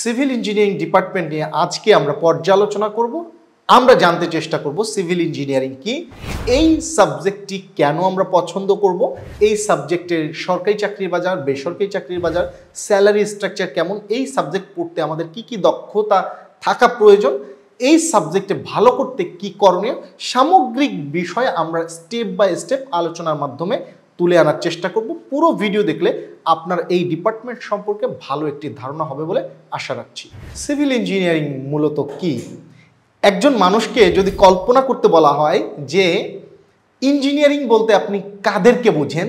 Civil engineering department নিয়ে আজকে আমরা পর্যালোচনা করব। আমরা জানতে চেষ্টা করব সিভিল ইঞ্জিনিয়ারিং কি, এই সাবজেক্টটি কেন আমরা পছন্দ করব, এই সাবজেক্টের সরকারি চাকরির বাজার, বেসরকারি চাকরির বাজার, স্যালারি স্ট্রাকচার কেমন, এই সাবজেক্ট পড়তে আমাদের কি কি দক্ষতা থাকা প্রয়োজন, এই সাবজেক্টে ভালো করতে কি করণীয়, সামগ্রিক বিষয়ে আমরা স্টেপ বাই স্টেপ আলোচনার মাধ্যমে তুলে আনার চেষ্টা করব। পুরো ভিডিও দেখলে আপনার এই ডিপার্টমেন্ট সম্পর্কে ভালো একটি ধারণা হবে বলে আশা রাখছি। সিভিল ইঞ্জিনিয়ারিং মূলত কি? একজন মানুষকে যদি কল্পনা করতে বলা হয় যে ইঞ্জিনিয়ারিং বলতে আপনি কাদেরকে বোঝেন,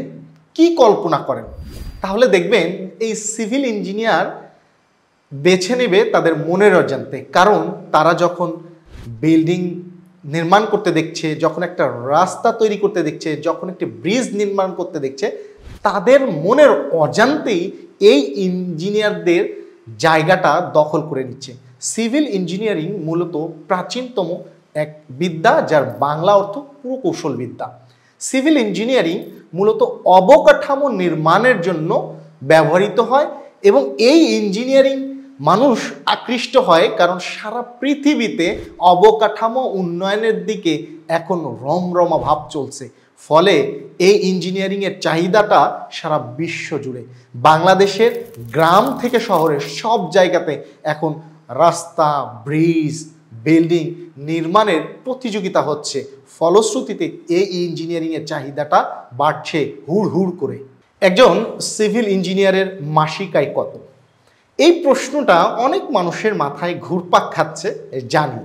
কি কল্পনা করেন, তাহলে দেখবেন এই সিভিল ইঞ্জিনিয়ার বেছে নেবে তাদের মনের অজান্তে। কারণ তারা যখন বিল্ডিং নির্মাণ করতে দেখছে, যখন একটা রাস্তা তৈরি করতে দেখছে, যখন একটি ব্রিজ নির্মাণ করতে দেখছে, তাদের মনের অজান্তেই এই ইঞ্জিনিয়ারদের জায়গাটা দখল করে নিচ্ছে। সিভিল ইঞ্জিনিয়ারিং মূলত প্রাচীনতম এক বিদ্যা, যার বাংলা অর্থ পুরকৌশল বিদ্যা। সিভিল ইঞ্জিনিয়ারিং মূলত অবকাঠামো নির্মাণের জন্য ব্যবহৃত হয় এবং এই ইঞ্জিনিয়ারিং মানুষ আকৃষ্ট হয় কারণ সারা পৃথিবীতে অবকাঠামো উন্নয়নের দিকে এখন রমরমা ভাব চলছে। ফলে এই ইঞ্জিনিয়ারিংয়ের চাহিদাটা সারা বিশ্ব জুড়ে, বাংলাদেশের গ্রাম থেকে শহরের সব জায়গাতে এখন রাস্তা, ব্রিজ, বিল্ডিং নির্মাণের প্রতিযোগিতা হচ্ছে। ফলশ্রুতিতে এই ইঞ্জিনিয়ারিংয়ের চাহিদাটা বাড়ছে হুড় হুড় করে। একজন সিভিল ইঞ্জিনিয়ারের মাসিক আয় কত? এই প্রশ্নটা অনেক মানুষের মাথায় ঘুরপাক খাচ্ছে জানি,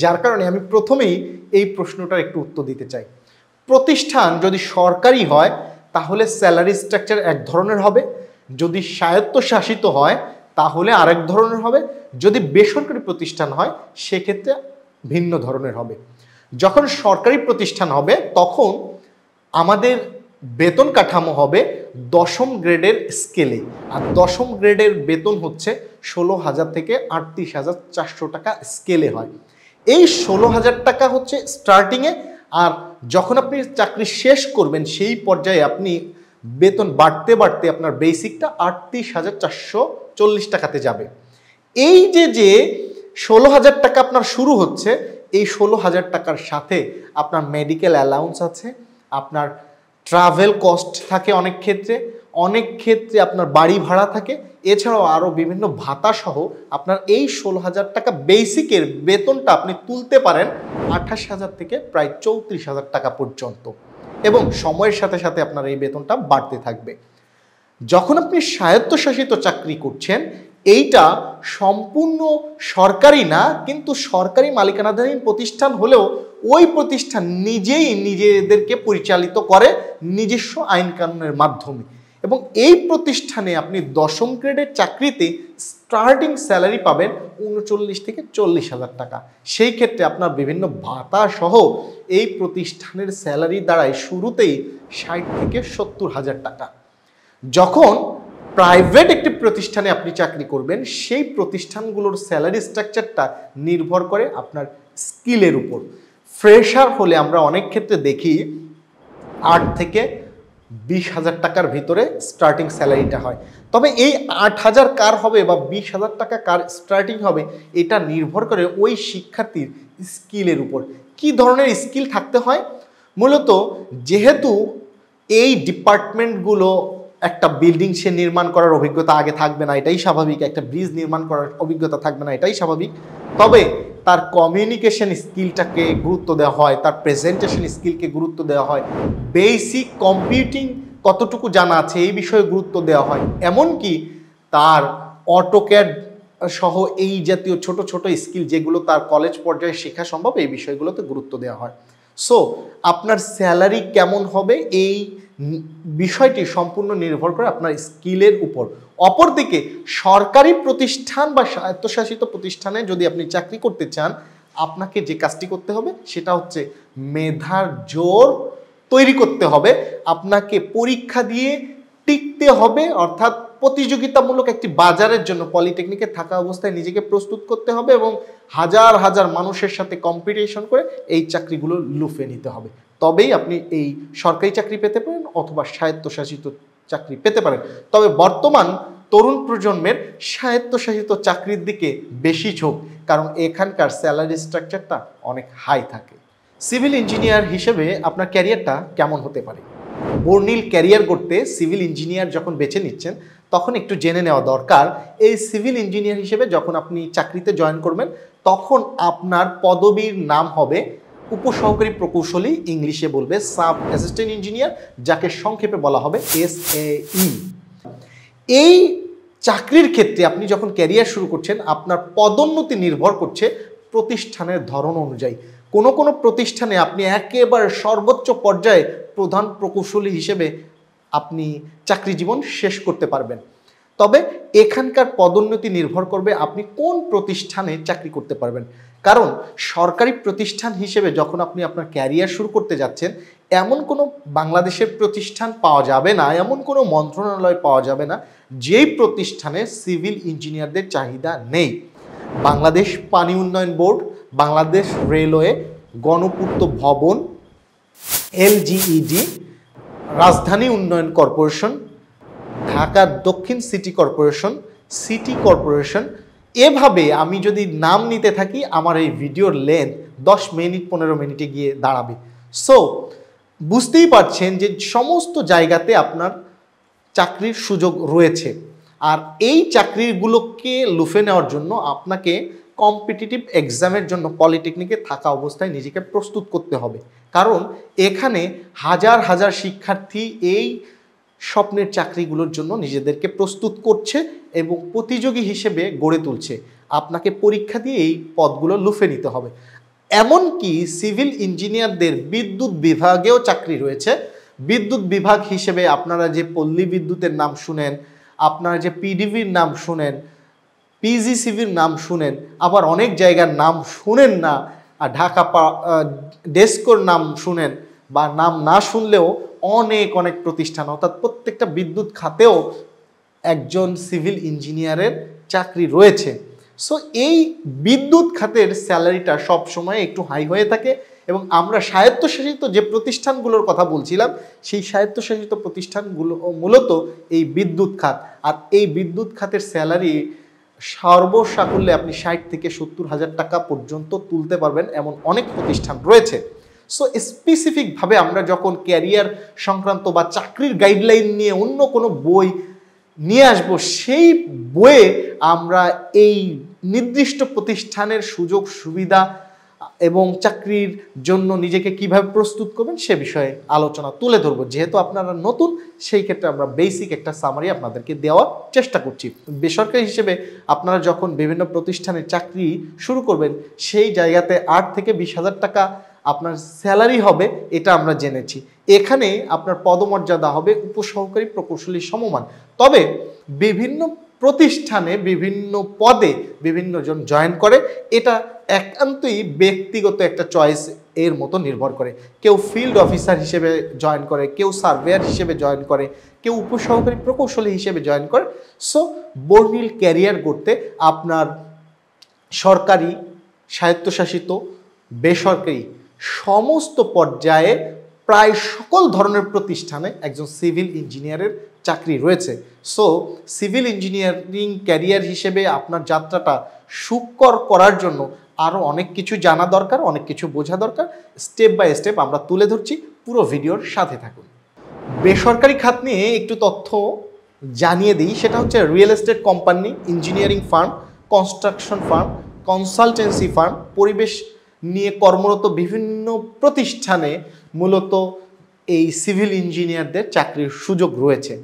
যার কারণে আমি প্রথমেই এই প্রশ্নটার একটু উত্তর দিতে চাই। প্রতিষ্ঠান যদি সরকারি হয় তাহলে স্যালারি স্ট্রাকচার এক ধরনের হবে, যদি স্বায়ত্তশাসিত হয় তাহলে আরেক ধরনের হবে, যদি বেসরকারি প্রতিষ্ঠান হয় সেক্ষেত্রে ভিন্ন ধরনের হবে। যখন সরকারি প্রতিষ্ঠান হবে তখন আমাদের বেতন কাঠামো হবে 10ম গ্রেডের স্কেলে, আর 10ম গ্রেডের বেতন হচ্ছে 16,000 থেকে 38,400 টাকা স্কেলে হয়। এই 16,000 টাকা হচ্ছে স্টার্টিংয়ে, আর যখন আপনি চাকরি শেষ করবেন সেই পর্যায়ে আপনি বেতন বাড়তে বাড়তে আপনার বেসিকটা 38,440 টাকাতে যাবে। এই যে 16,000 টাকা আপনার শুরু হচ্ছে, এই 16,000 টাকার সাথে আপনার মেডিকেল অ্যালাউন্স আছে, আপনার ট্রাভেল কস্ট থাকে অনেক ক্ষেত্রে আপনার বাড়ি ভাড়া থাকে, এছাড়াও আরও বিভিন্ন ভাতা সহ আপনার এই 16,000 টাকা বেসিকের বেতনটা আপনি তুলতে পারেন 28,000 থেকে প্রায় 34,000 টাকা পর্যন্ত, এবং সময়ের সাথে সাথে আপনার এই বেতনটা বাড়তে থাকবে। যখন আপনি স্বায়ত্তশাসিত চাকরি করছেন, এইটা সম্পূর্ণ সরকারি না, কিন্তু সরকারি মালিকানাধীন প্রতিষ্ঠান হলেও ওই প্রতিষ্ঠান নিজেই নিজেদেরকে পরিচালিত করে নিজস্ব আইন কানুনের মাধ্যমে, এবং এই প্রতিষ্ঠানে আপনি 10ম গ্রেডের চাকরিতে স্টার্টিং স্যালারি পাবেন 39 থেকে 40,000 টাকা। সেই ক্ষেত্রে আপনার বিভিন্ন ভাতা সহ এই প্রতিষ্ঠানের স্যালারি দাঁড়ায় শুরুতেই 60 থেকে 70,000 টাকা। যখন প্রাইভেট একটি প্রতিষ্ঠানে আপনি চাকরি করবেন, সেই প্রতিষ্ঠানগুলোর স্যালারি স্ট্রাকচারটা নির্ভর করে আপনার স্কিলের উপর। ফ্রেশার হলে আমরা অনেক ক্ষেত্রে দেখি 8 থেকে 20,000 টাকার ভিতরে স্টার্টিং স্যালারিটা হয়। তবে এই 8,000 কার হবে বা 20,000 টাকা কার স্টার্টিং হবে, এটা নির্ভর করে ওই শিক্ষার্থীর স্কিলের উপর। কি ধরনের স্কিল থাকতে হয়? মূলত যেহেতু এই ডিপার্টমেন্টগুলো, একটা বিল্ডিং সে নির্মাণ করার অভিজ্ঞতা আগে থাকবে না, এটাই স্বাভাবিক, একটা ব্রিজ নির্মাণ করার অভিজ্ঞতা থাকবে না, এটাই স্বাভাবিক, তবে তার কমিউনিকেশন স্কিলটাকে গুরুত্ব দেওয়া হয়, তার প্রেজেন্টেশন স্কিলকে গুরুত্ব দেওয়া হয়, বেসিক কম্পিউটিং কতটুকু জানা আছে এই বিষয়ে গুরুত্ব দেওয়া হয়, এমনকি তার অটোক্যাড সহ এই জাতীয় ছোট ছোট স্কিল যেগুলো তার কলেজ পর্যায়ে শেখা সম্ভব, এই বিষয়গুলোতে গুরুত্ব দেওয়া হয়। সো আপনার স্যালারি কেমন হবে এই বিষয়টি সম্পূর্ণ নির্ভর করে আপনার স্কিলের উপর। অপরদিকে সরকারি প্রতিষ্ঠান বা স্বায়ত্তশাসিত প্রতিষ্ঠানে যদি আপনি চাকরি করতে চান, আপনাকে যে কাজটি করতে হবে সেটা হচ্ছে মেধার জোর তৈরি করতে হবে, আপনাকে পরীক্ষা দিয়ে টিকতে হবে, অর্থাৎ প্রতিযোগিতামূলক একটি বাজারের জন্য পলিটেকনিকে থাকা অবস্থায় নিজেকে প্রস্তুত করতে হবে এবং হাজার হাজার মানুষের সাথে কম্পিটিশন করে এই চাকরিগুলো লুফে নিতে হবে। তবেই আপনি এই সরকারি চাকরি পেতে পারেন অথবা স্বায়ত্তশাসিত চাকরি পেতে পারেন। তবে বর্তমান তরুণ প্রজন্মের স্বায়ত্তশাসিত চাকরির দিকে বেশি ঝোঁক, কারণ এখানকার স্যালারি স্ট্রাকচারটা অনেক হাই থাকে। সিভিল ইঞ্জিনিয়ার হিসেবে আপনার ক্যারিয়ারটা কেমন হতে পারে? বর্ণিল ক্যারিয়ার করতে সিভিল ইঞ্জিনিয়ার যখন বেছে নিচ্ছেন তখন একটু জেনে নেওয়া দরকার, এই সিভিল ইঞ্জিনিয়ার হিসেবে যখন আপনি চাকরিতে জয়েন করবেন তখন আপনার পদবীর নাম হবে উপসহকারী প্রকৌশলী, ইংলিশে বলবে সাব অ্যাসিস্ট্যান্ট ইঞ্জিনিয়ার, যাকে সংক্ষেপে বলা হবে SAE। এই চাকরির ক্ষেত্রে আপনি যখন ক্যারিয়ার শুরু করছেন আপনার পদোন্নতি নির্ভর করছে প্রতিষ্ঠানের ধরন অনুযায়ী। কোনো কোনো প্রতিষ্ঠানে আপনি একেবারে সর্বোচ্চ পর্যায়ে প্রধান প্রকৌশলী হিসেবে আপনি চাকরি জীবন শেষ করতে পারবেন। তবে এখানকার পদোন্নতি নির্ভর করবে আপনি কোন প্রতিষ্ঠানে চাকরি করতে পারবেন, কারণ সরকারি প্রতিষ্ঠান হিসেবে যখন আপনি আপনার ক্যারিয়ার শুরু করতে যাচ্ছেন এমন কোনো বাংলাদেশের প্রতিষ্ঠান পাওয়া যাবে না, এমন কোনো মন্ত্রণালয় পাওয়া যাবে না যেই প্রতিষ্ঠানে সিভিল ইঞ্জিনিয়ারদের চাহিদা নেই। বাংলাদেশ পানি উন্নয়ন বোর্ড, বাংলাদেশ রেলওয়ে, গণপূর্ত ভবন, LGED, রাজধানী উন্নয়ন কর্পোরেশন, ঢাকা দক্ষিণ সিটি কর্পোরেশন, সিটি কর্পোরেশন, এভাবে আমি যদি নাম নিতে থাকি আমার এই ভিডিওর লেন্থ 10 মিনিট 15 মিনিটে গিয়ে দাঁড়াবে। সো বুঝতেই পারছেন যে সমস্ত জায়গাতে আপনার চাকরির সুযোগ রয়েছে। আর এই চাকরিগুলোকে লুফে নেওয়ার জন্য আপনাকে কম্পিটিটিভ এক্সামের জন্য পলিটেকনিকে থাকা অবস্থায় নিজেকে প্রস্তুত করতে হবে, কারণ এখানে হাজার হাজার শিক্ষার্থী এই স্বপ্নের চাকরিগুলোর জন্য নিজেদেরকে প্রস্তুত করছে এবং প্রতিযোগী হিসেবে গড়ে তুলছে। আপনাকে পরীক্ষা দিয়ে এই পদগুলো লুফে নিতে হবে। এমনকি সিভিল ইঞ্জিনিয়ারদের বিদ্যুৎ বিভাগেও চাকরি রয়েছে। বিদ্যুৎ বিভাগ হিসেবে আপনারা যে পল্লী বিদ্যুতের নাম শুনেন, আপনারা যে PDVর নাম শুনেন, PGCVর নাম শুনেন, আবার অনেক জায়গার নাম শুনেন না, আর ঢাকা ডেস্কোর নাম শুনেন, বা নাম না শুনলেও অনেক অনেক প্রতিষ্ঠান, অর্থাৎ প্রত্যেকটা বিদ্যুৎ খাতেও একজন সিভিল ইঞ্জিনিয়ারের চাকরি রয়েছে। সো এই বিদ্যুৎ খাতের স্যালারিটা সবসময় একটু হাই হয়ে থাকে এবং আমরা স্বায়ত্তশাসিত যে প্রতিষ্ঠানগুলোর কথা বলছিলাম সেই স্বায়ত্তশাসিত প্রতিষ্ঠানগুলো মূলত এই বিদ্যুৎ খাত। আর এই বিদ্যুৎ খাতের স্যালারি সর্বসাকুল্যে আপনি 60 থেকে 70 হাজার টাকা পর্যন্ত তুলতে পারবেন এমন অনেক প্রতিষ্ঠান রয়েছে। সো স্পেসিফিকভাবে আমরা যখন ক্যারিয়ার সংক্রান্ত বা চাকরির গাইডলাইন নিয়ে অন্য কোনো বই নিয়ে আসব, সেই বইয়ে আমরা এই নির্দিষ্ট প্রতিষ্ঠানের সুযোগ সুবিধা এবং চাকরির জন্য নিজেকে কিভাবে প্রস্তুত করবেন সে বিষয়ে আলোচনা তুলে ধরব। যেহেতু আপনারা নতুন, সেই ক্ষেত্রে আমরা বেসিক একটা সামারি আপনাদেরকে দেওয়ার চেষ্টা করছি। বেসরকারি হিসেবে আপনারা যখন বিভিন্ন প্রতিষ্ঠানে চাকরি শুরু করবেন সেই জায়গাতে 8 থেকে 20 হাজার টাকা আপনার স্যালারি হবে, এটা আমরা জেনেছি। এখানে আপনার পদমর্যাদা হবে উপসহকারী প্রকৌশলীর সমমান। তবে বিভিন্ন প্রতিষ্ঠানে বিভিন্ন পদে বিভিন্ন জন জয়েন করে, এটা একান্তই ব্যক্তিগত একটা চয়েস এর মতো নির্ভর করে। কেউ ফিল্ড অফিসার হিসেবে জয়েন করে, কেউ সার্ভেয়ার হিসেবে জয়েন করে, কেউ উপসহকারী প্রকৌশলী হিসেবে জয়েন করে। সো বর্ণিল ক্যারিয়ার করতে আপনার সরকারি, স্বায়ত্তশাসিত, বেসরকারি সমস্ত পর্যায়ে প্রায় সকল ধরনের প্রতিষ্ঠানে একজন সিভিল ইঞ্জিনিয়ারের চাকরি রয়েছে। সো সিভিল ইঞ্জিনিয়ারিং ক্যারিয়ার হিসেবে আপনার যাত্রাটা সুকর করার জন্য আরও অনেক কিছু জানা দরকার, অনেক কিছু বোঝা দরকার। স্টেপ বাই স্টেপ আমরা তুলে ধরছি, পুরো ভিডিওর সাথে থাকুন। বেসরকারি খাত নিয়ে একটু তথ্য জানিয়ে দিই, সেটা হচ্ছে real estate company, engineering farm, construction farm, consultancy firm, পরিবেশ নিয়ে কর্মরত বিভিন্ন প্রতিষ্ঠানে মূলত এই সিভিল ইঞ্জিনিয়ারদের চাকরির সুযোগ রয়েছে।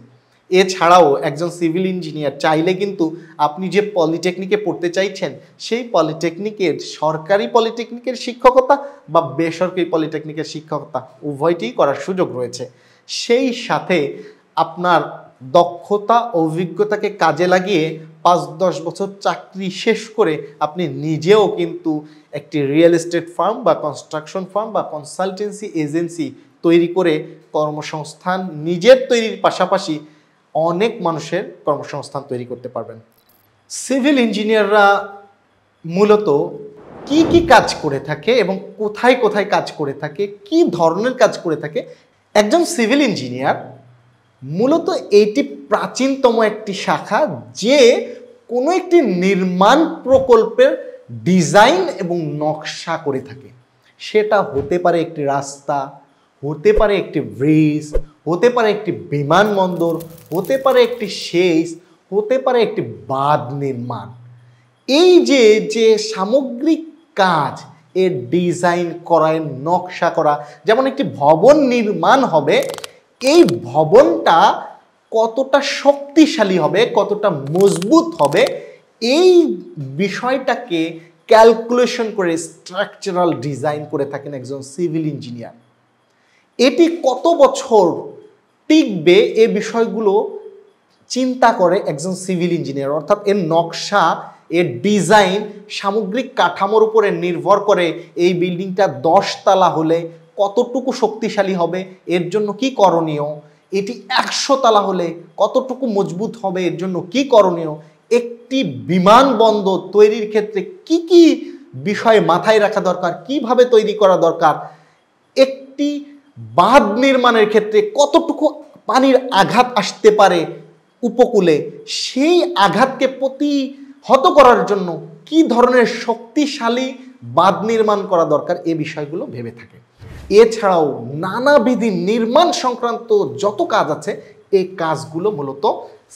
এছাড়াও একজন সিভিল ইঞ্জিনিয়ার চাইলে কিন্তু আপনি যে পলিটেকনিকে পড়তে চাইছেন সেই পলিটেকনিকের, সরকারি পলিটেকনিকের শিক্ষকতা বা বেসরকারি পলিটেকনিকের শিক্ষকতা উভয়টিই করার সুযোগ রয়েছে। সেই সাথে আপনার দক্ষতা, অভিজ্ঞতাকে কাজে লাগিয়ে 5-10 বছর চাকরি শেষ করে আপনি নিজেও কিন্তু একটি রিয়েল এস্টেট ফার্ম বা কনস্ট্রাকশন ফার্ম বা কনসালটেন্সি এজেন্সি তৈরি করে কর্মসংস্থান নিজের তৈরির পাশাপাশি অনেক মানুষের কর্মসংস্থান তৈরি করতে পারবেন। সিভিল ইঞ্জিনিয়াররা মূলত কি কি কাজ করে থাকে এবং কোথায় কোথায় কাজ করে থাকে, কি ধরনের কাজ করে থাকে। একজন সিভিল ইঞ্জিনিয়ার মূলত এটি প্রাচীনতম একটি শাখা যে কোনো একটি নির্মাণ প্রকল্পের ডিজাইন এবং নকশা করে থাকে। সেটা হতে পারে একটি রাস্তা, হতে পারে একটি ব্রিজ, হতে পারে একটি বিমানবন্দর, হতে পারে একটি সেচ, হতে পারে একটি বাঁধ নির্মাণ। এই যে যে সামগ্রিক কাজ, এর ডিজাইন করা, এর নকশা করা, যেমন একটি ভবন নির্মাণ হবে, এই ভবনটা কতটা শক্তিশালী হবে, কতটা মজবুত হবে, এই বিষয়টাকে ক্যালকুলেশন করে স্ট্রাকচারাল ডিজাইন করে থাকেন একজন সিভিল ইঞ্জিনিয়ার। এটি কত বছর টিকবে এ বিষয়গুলো চিন্তা করে একজন সিভিল ইঞ্জিনিয়ার, অর্থাৎ এর নকশা, এর ডিজাইন সামগ্রিক কাঠামোর উপরে নির্ভর করে এই বিল্ডিংটা 10 তলা হলে কতটুকু শক্তিশালী হবে, এর জন্য কি করণীয়, এটি 100 তলা হলে কতটুকু মজবুত হবে, এর জন্য কি করণীয়, একটি বিমানবন্দর তৈরির ক্ষেত্রে কি কি বিষয় মাথায় রাখা দরকার, কিভাবে তৈরি করা দরকার, একটি বাঁধ নির্মাণের ক্ষেত্রে কতটুকু পানির আঘাত আসতে পারে উপকূলে, সেই আঘাতকে প্রতিহত করার জন্য কি ধরনের শক্তিশালী বাঁধ নির্মাণ করা দরকার, এই বিষয়গুলো ভেবে থাকে। এছাড়াও নানাবিধ নির্মাণ সংক্রান্ত যত কাজ আছে এই কাজগুলো মূলত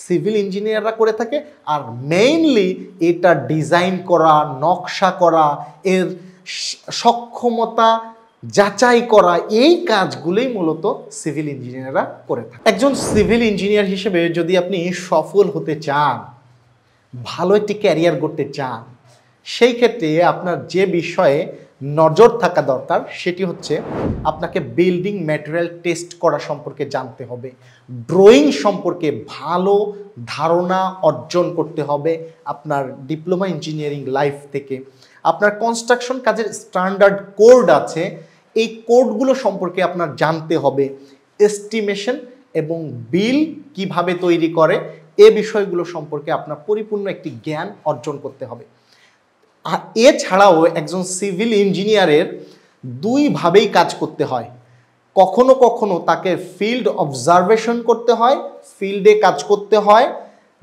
সিভিল ইঞ্জিনিয়াররা করে থাকে। আর মেইনলি এটা ডিজাইন করা, নকশা করা, এর সক্ষমতা যাচাই করা, এই কাজগুলোই মূলত সিভিল ইঞ্জিনিয়াররা করে থাকে। একজন সিভিল ইঞ্জিনিয়ার হিসেবে যদি আপনি সফল হতে চান, ভালো একটি ক্যারিয়ার করতে চান, সেই ক্ষেত্রে আপনার যে বিষয়ে নজর থাকা দরকার সেটি হচ্ছে আপনাকে বিল্ডিং ম্যাটেরিয়াল টেস্ট করা সম্পর্কে জানতে হবে, ড্রয়িং সম্পর্কে ভালো ধারণা অর্জন করতে হবে আপনার ডিপ্লোমা ইঞ্জিনিয়ারিং লাইফ থেকে। আপনার কনস্ট্রাকশন কাজের স্ট্যান্ডার্ড কোড আছে, এই কোডগুলো সম্পর্কে আপনার জানতে হবে, এস্টিমেশন এবং বিল কিভাবে তৈরি করে এ বিষয়গুলো সম্পর্কে আপনার পরিপূর্ণ একটি জ্ঞান অর্জন করতে হবে। আর এছাড়াও একজন সিভিল ইঞ্জিনিয়ারের দুইভাবেই কাজ করতে হয়। কখনো কখনো তাকে ফিল্ড অবজারভেশন করতে হয়, ফিল্ডে কাজ করতে হয়,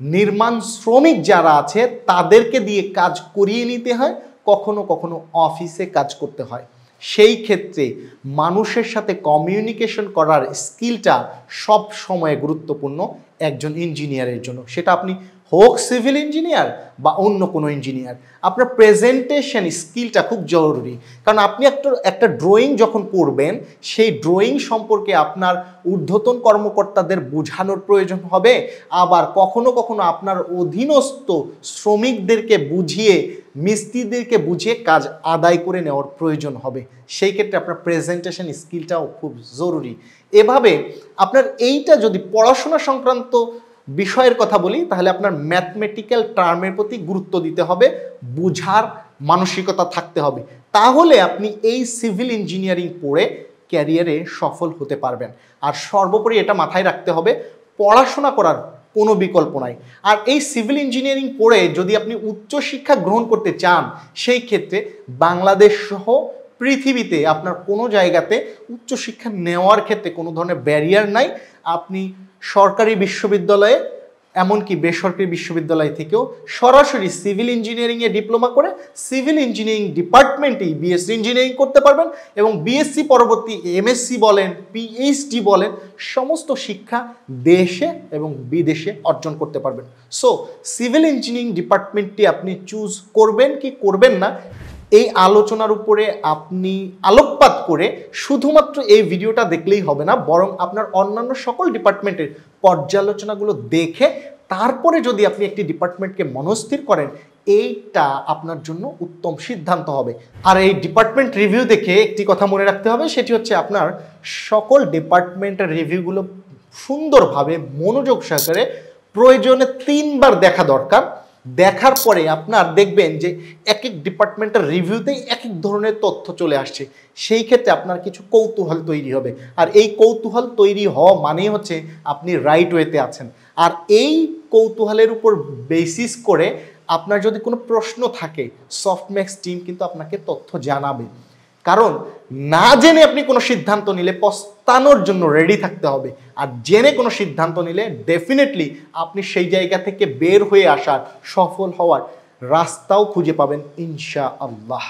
নির্মাণ শ্রমিক যারা আছে তাদেরকে দিয়ে কাজ করিয়ে নিতে হয়, কখনো কখনো অফিসে কাজ করতে হয়। সেই ক্ষেত্রে মানুষের সাথে কমিউনিকেশন করার স্কিলটা সব সময় গুরুত্বপূর্ণ একজন ইঞ্জিনিয়ারের জন্য। সেটা আপনি হোক সিভিল ইঞ্জিনিয়ার বা অন্য কোনো ইঞ্জিনিয়ার, আপনার প্রেজেন্টেশন স্কিলটা খুব জরুরি। কারণ আপনি একটা ড্রয়িং যখন করবেন, সেই ড্রয়িং সম্পর্কে আপনার ঊর্ধ্বতন কর্মকর্তাদের বোঝানোর প্রয়োজন হবে, আবার কখনো কখনো আপনার অধীনস্থ শ্রমিকদেরকে বুঝিয়ে, মিস্ত্রিদেরকে বুঝিয়ে কাজ আদায় করে নেওয়ার প্রয়োজন হবে। সেই ক্ষেত্রে আপনার প্রেজেন্টেশন স্কিলটাও খুব জরুরি। এভাবে আপনার এইটা যদি পড়াশোনা সংক্রান্ত বিষয়ের কথা বলি, তাহলে আপনার ম্যাথমেটিক্যাল টার্মের প্রতি গুরুত্ব দিতে হবে, বুঝার মানসিকতা থাকতে হবে, তাহলে আপনি এই সিভিল ইঞ্জিনিয়ারিং পড়ে ক্যারিয়ারে সফল হতে পারবেন। আর সর্বোপরি এটা মাথায় রাখতে হবে, পড়াশোনা করার কোনো বিকল্প নাই। আর এই সিভিল ইঞ্জিনিয়ারিং পড়ে যদি আপনি উচ্চশিক্ষা গ্রহণ করতে চান, সেই ক্ষেত্রে বাংলাদেশ সহ পৃথিবীতে আপনার কোনো জায়গাতে উচ্চশিক্ষা নেওয়ার ক্ষেত্রে কোনো ধরনের ব্যারিয়ার নাই। আপনি সরকারি বিশ্ববিদ্যালয়ে, এমনকি বেসরকারি বিশ্ববিদ্যালয় থেকেও সরাসরি সিভিল ইঞ্জিনিয়ারিংয়ে ডিপ্লোমা করে সিভিল ইঞ্জিনিয়ারিং ডিপার্টমেন্টেই বিএসসি ইঞ্জিনিয়ারিং করতে পারবেন, এবং বিএসসি পরবর্তী এমএসসি বলেন, পিএইচডি বলেন, সমস্ত শিক্ষা দেশে এবং বিদেশে অর্জন করতে পারবেন। সো সিভিল ইঞ্জিনিয়ারিং ডিপার্টমেন্টটি আপনি চুজ করবেন কি করবেন না, এই আলোচনার উপরে আপনি আলোকপাত করে শুধুমাত্র এই ভিডিওটা দেখলেই হবে না, বরং আপনার অন্যান্য সকল ডিপার্টমেন্টের পর্যালোচনাগুলো দেখে তারপরে যদি আপনি একটি ডিপার্টমেন্টকে মনস্থির করেন, এইটা আপনার জন্য উত্তম সিদ্ধান্ত হবে। আর এই ডিপার্টমেন্ট রিভিউ দেখে একটি কথা মনে রাখতে হবে, সেটি হচ্ছে আপনার সকল ডিপার্টমেন্টের রিভিউগুলো সুন্দরভাবে মনোযোগ সহকারে প্রয়োজনে 3 বার দেখা দরকার। দেখার পরে আপনার দেখবেন যে এক এক ডিপার্টমেন্টের রিভিউতেই এক এক ধরনের তথ্য চলে আসছে, সেই ক্ষেত্রে আপনার কিছু কৌতূহল তৈরি হবে। আর এই কৌতূহল তৈরি হওয়া মানেই হচ্ছে আপনি রাইট ওয়েতে আছেন। আর এই কৌতূহলের উপর বেসিস করে আপনার যদি কোনো প্রশ্ন থাকে, সফটম্যাক্স টিম কিন্তু আপনাকে তথ্য জানাবে। কারণ না জেনে আপনি কোনো সিদ্ধান্ত নিলে পস্তানোর জন্য রেডি থাকতে হবে, আর জেনে কোনো সিদ্ধান্ত নিলে ডেফিনেটলি আপনি সেই জায়গা থেকে বের হয়ে আসার, সফল হওয়ার রাস্তাও খুঁজে পাবেন ইনশাআল্লাহ।